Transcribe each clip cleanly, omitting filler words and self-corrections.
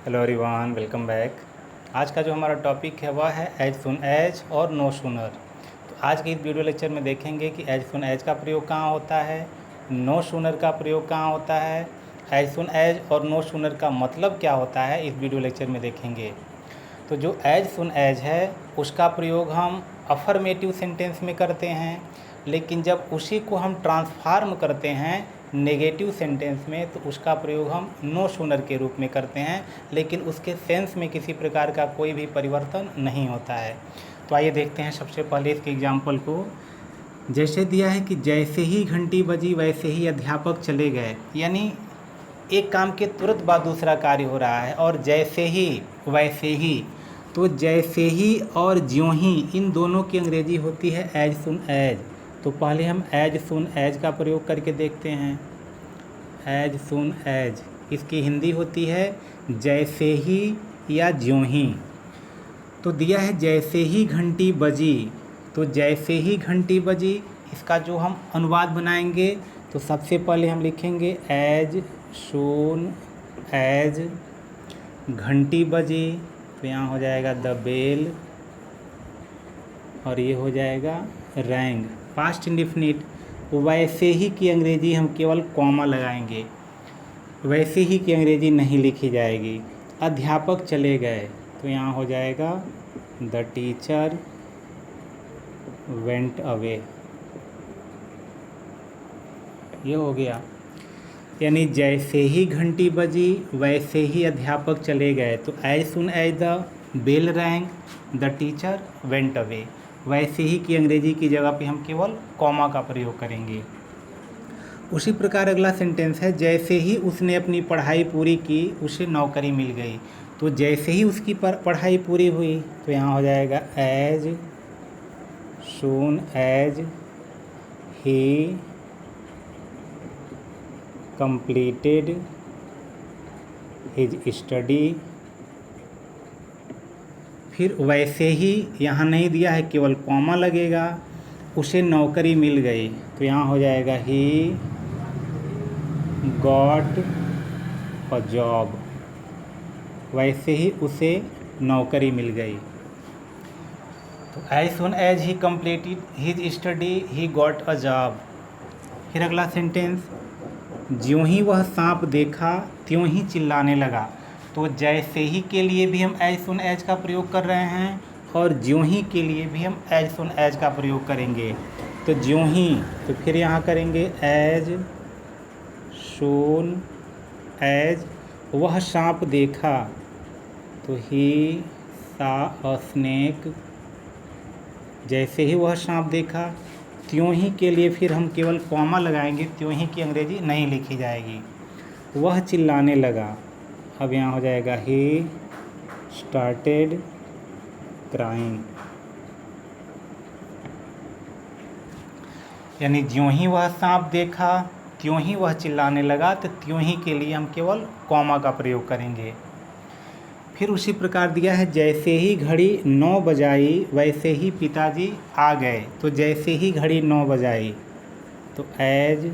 Hello everyone, welcome back. आज का जो हमारा टॉपिक है वह है एज सुन एज और नो सूनर। तो आज के इस वीडियो लेक्चर में देखेंगे कि एज सुन एज का प्रयोग कहाँ होता है, नो सूनर का प्रयोग कहाँ होता है, एज सुन एज और नो सूनर का मतलब क्या होता है, इस वीडियो लेक्चर में देखेंगे। तो जो एज सुन एज है उसका प्रयोग हम अफर्मेटिव सेंटेंस में करते हैं, लेकिन जब उसी को हम ट्रांसफार्म करते हैं नेगेटिव सेंटेंस में तो उसका प्रयोग हम नो सूनर के रूप में करते हैं, लेकिन उसके सेंस में किसी प्रकार का कोई भी परिवर्तन नहीं होता है। तो आइए देखते हैं सबसे पहले इसके एग्जाम्पल को। जैसे दिया है कि जैसे ही घंटी बजी वैसे ही अध्यापक चले गए, यानी एक काम के तुरंत बाद दूसरा कार्य हो रहा है। और जैसे ही वैसे ही, तो जैसे ही और ज्यों ही इन दोनों की अंग्रेजी होती है एज सुन एज। तो पहले हम एज सुन एज का प्रयोग करके देखते हैं। एज सुन एज इसकी हिंदी होती है जैसे ही या ज्यों ही। तो दिया है जैसे ही घंटी बजी, तो जैसे ही घंटी बजी इसका जो हम अनुवाद बनाएंगे तो सबसे पहले हम लिखेंगे एज सुन एज घंटी बजी, तो यहाँ हो जाएगा द बेल और ये हो जाएगा रैंग। पास्ट इंडिफिनिट वैसे ही की अंग्रेजी हम केवल कॉमा लगाएंगे, वैसे ही की अंग्रेजी नहीं लिखी जाएगी। अध्यापक चले गए तो यहाँ हो जाएगा द टीचर वेंट अवे, ये हो गया। यानी जैसे ही घंटी बजी वैसे ही अध्यापक चले गए, तो as soon as the bell rang the teacher went away. वैसे ही की अंग्रेजी की जगह पे हम केवल कॉमा का प्रयोग करेंगे। उसी प्रकार अगला सेंटेंस है जैसे ही उसने अपनी पढ़ाई पूरी की उसे नौकरी मिल गई। तो जैसे ही उसकी पढ़ाई पूरी हुई तो यहाँ हो जाएगा as soon as he completed his study। फिर वैसे ही यहाँ नहीं दिया है, केवल कॉमा लगेगा, उसे नौकरी मिल गई तो यहाँ हो जाएगा he got a job। वैसे ही उसे नौकरी मिल गई। तो as soon as he completed his study he got a job। फिर अगला सेंटेंस ज्यों ही वह सांप देखा त्यों ही चिल्लाने लगा। तो जैसे ही के लिए भी हम एज सुन एज का प्रयोग कर रहे हैं और ज्यों ही के लिए भी हम एज सुन एज का प्रयोग करेंगे। तो ज्यों ही, तो फिर यहाँ करेंगे एज सुन एज वह सांप देखा, तो ही सा अ स्नेक। जैसे ही वह सांप देखा त्यों ही के लिए फिर हम केवल कॉमा लगाएंगे, त्यों ही की अंग्रेजी नहीं लिखी जाएगी। वह चिल्लाने लगा, अब यहाँ हो जाएगा ही स्टार्टेड क्राइंग। यानी ज्यों ही वह सांप देखा त्यों ही वह चिल्लाने लगा, तो त्यों ही के लिए हम केवल कॉमा का प्रयोग करेंगे। फिर उसी प्रकार दिया है जैसे ही घड़ी 9 बजाई वैसे ही पिताजी आ गए। तो जैसे ही घड़ी 9 बजाई तो as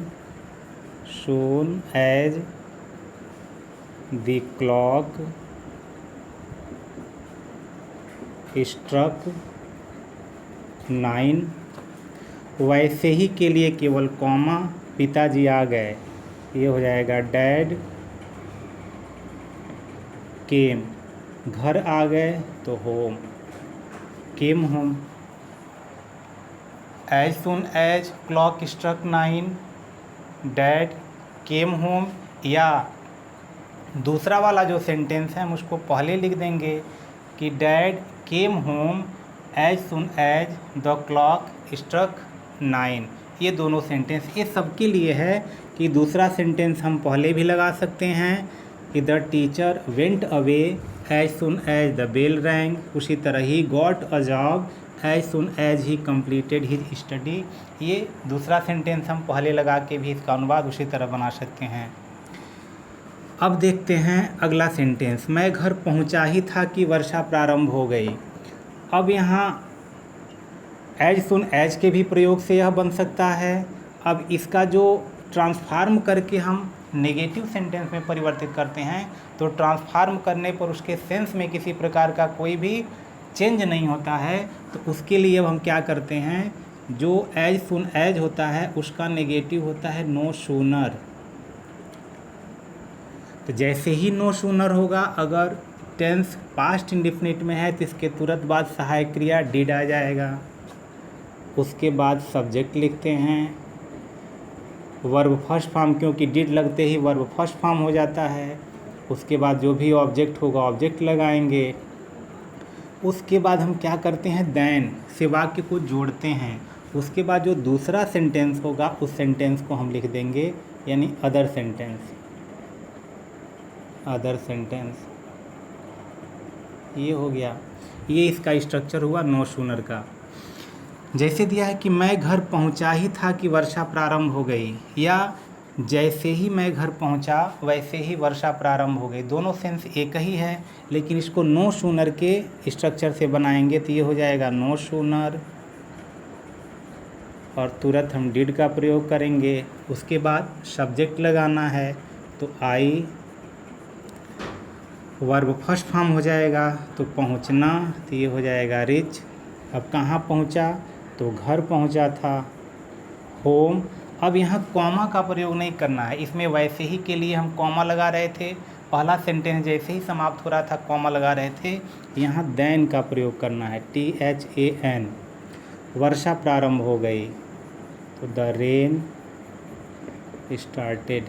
soon as the clock struck 9। वैसे ही के लिए केवल कॉमा, पिताजी आ गए, ये हो जाएगा डैड केम। घर आ गए तो home, came home. As soon as clock struck 9 dad came home. या दूसरा वाला जो सेंटेंस है हम उसको पहले लिख देंगे कि dad came home as soon as the clock struck 9। ये दोनों सेंटेंस ये सबके लिए है कि दूसरा सेंटेंस हम पहले भी लगा सकते हैं कि the teacher went away as soon as the bell rang. उसी तरह ही got a job as soon as he completed his study. ये दूसरा सेंटेंस हम पहले लगा के भी इसका अनुवाद उसी तरह बना सकते हैं। अब देखते हैं अगला सेंटेंस, मैं घर पहुंचा ही था कि वर्षा प्रारंभ हो गई। अब यहाँ एज सुन एज के भी प्रयोग से यह बन सकता है। अब इसका जो ट्रांसफार्म करके हम नेगेटिव सेंटेंस में परिवर्तित करते हैं तो ट्रांसफॉर्म करने पर उसके सेंस में किसी प्रकार का कोई भी चेंज नहीं होता है। तो उसके लिए अब हम क्या करते हैं, जो एज सुन एज होता है उसका नेगेटिव होता है नो सूनर। तो जैसे ही नो सूनर होगा, अगर टेंस पास्ट इंडेफिनिट में है तो इसके तुरंत बाद सहायक क्रिया डिड आ जाएगा। उसके बाद सब्जेक्ट लिखते हैं, वर्ब फर्स्ट फॉर्म, क्योंकि डिड लगते ही वर्ब फर्स्ट फॉर्म हो जाता है। उसके बाद जो भी ऑब्जेक्ट होगा ऑब्जेक्ट लगाएंगे। उसके बाद हम क्या करते हैं, देन से वाक्य को जोड़ते हैं। उसके बाद जो दूसरा सेंटेंस होगा उस सेंटेंस को हम लिख देंगे, यानी अदर सेंटेंस। अदर सेंटेंस ये हो गया, ये इसका स्ट्रक्चर हुआ नो सूनर का। जैसे दिया है कि मैं घर पहुंचा ही था कि वर्षा प्रारंभ हो गई, या जैसे ही मैं घर पहुंचा वैसे ही वर्षा प्रारंभ हो गई। दोनों सेंस एक ही है, लेकिन इसको नो सूनर के स्ट्रक्चर से बनाएंगे तो ये हो जाएगा नो सूनर, और तुरंत हम डिड का प्रयोग करेंगे। उसके बाद सब्जेक्ट लगाना है तो आई, वर्ब फर्स्ट फॉर्म हो जाएगा तो पहुंचना, तो ये हो जाएगा रिच। अब कहाँ पहुंचा, तो घर पहुंचा था, होम। अब यहाँ कॉमा का प्रयोग नहीं करना है, इसमें वैसे ही के लिए हम कॉमा लगा रहे थे। पहला सेंटेंस जैसे ही समाप्त हो रहा था कॉमा लगा रहे थे। यहाँ देन का प्रयोग करना है, THAN। वर्षा प्रारंभ हो गई तो द रेन स्टार्टेड।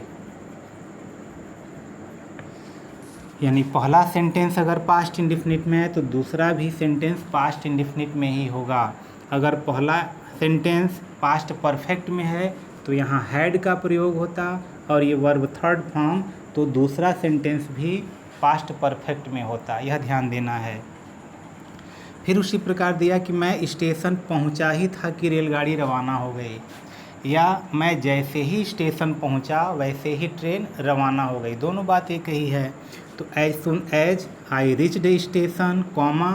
यानी पहला सेंटेंस अगर पास्ट इंडेफिनिट में है तो दूसरा भी सेंटेंस पास्ट इंडेफिनिट में ही होगा। अगर पहला सेंटेंस पास्ट परफेक्ट में है तो यहाँ हैड का प्रयोग होता, और ये वर्ब थर्ड फॉर्म तो दूसरा सेंटेंस भी पास्ट परफेक्ट में होता। यह ध्यान देना है। फिर उसी प्रकार दिया कि मैं स्टेशन पहुँचा ही था कि रेलगाड़ी रवाना हो गई, या मैं जैसे ही स्टेशन पहुंचा वैसे ही ट्रेन रवाना हो गई। दोनों बात एक ही है। तो as soon as I reach the station comma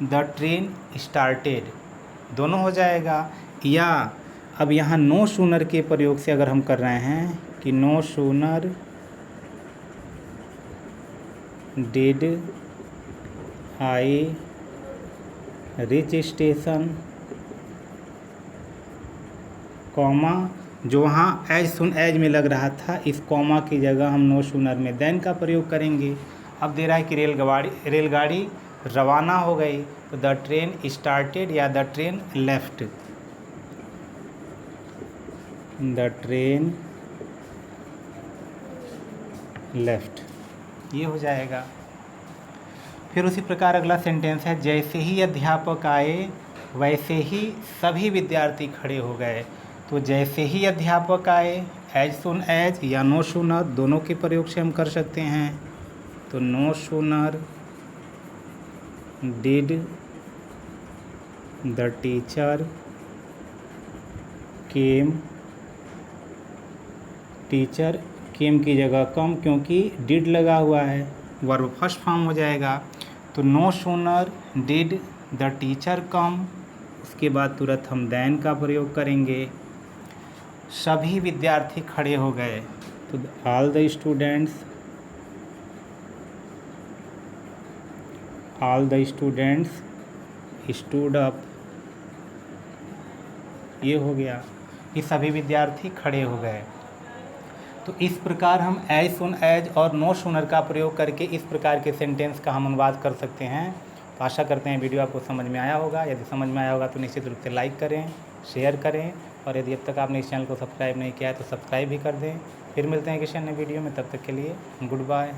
the train started, दोनों हो जाएगा। या अब यहाँ नो सूनर के प्रयोग से अगर हम कर रहे हैं कि no sooner did I reach station comma, जो वहाँ एज सुन एज में लग रहा था इस कॉमा की जगह हम नो सूनर में देन का प्रयोग करेंगे। अब दे रहा है कि रेलगाड़ी रवाना हो गई तो द ट्रेन स्टार्टेड या the train left. The train left, ये हो जाएगा। फिर उसी प्रकार अगला सेंटेंस है, जैसे ही अध्यापक आए वैसे ही सभी विद्यार्थी खड़े हो गए। तो जैसे ही अध्यापक आए, एज सुन एज या नो सूनर दोनों के प्रयोग से हम कर सकते हैं। तो no sooner did the teacher came, teacher came की जगह कम, क्योंकि डिड लगा हुआ है, वर्ब फर्स्ट फॉर्म हो जाएगा। तो no sooner did the teacher come, उसके बाद तुरंत हम देन का प्रयोग करेंगे। सभी विद्यार्थी खड़े हो गए तो all the students stood up, ये हो गया कि सभी विद्यार्थी खड़े हो गए। तो इस प्रकार हम एज सुन एज और नो सूनर का प्रयोग करके इस प्रकार के सेंटेंस का हम अनुवाद कर सकते हैं। तो आशा करते हैं वीडियो आपको समझ में आया होगा। यदि समझ में आया होगा तो निश्चित रूप से लाइक करें, शेयर करें, और यदि अब तक आपने इस चैनल को सब्सक्राइब नहीं किया है तो सब्सक्राइब भी कर दें। फिर मिलते हैं किसी अन्य वीडियो में, तब तक के लिए गुड बाय।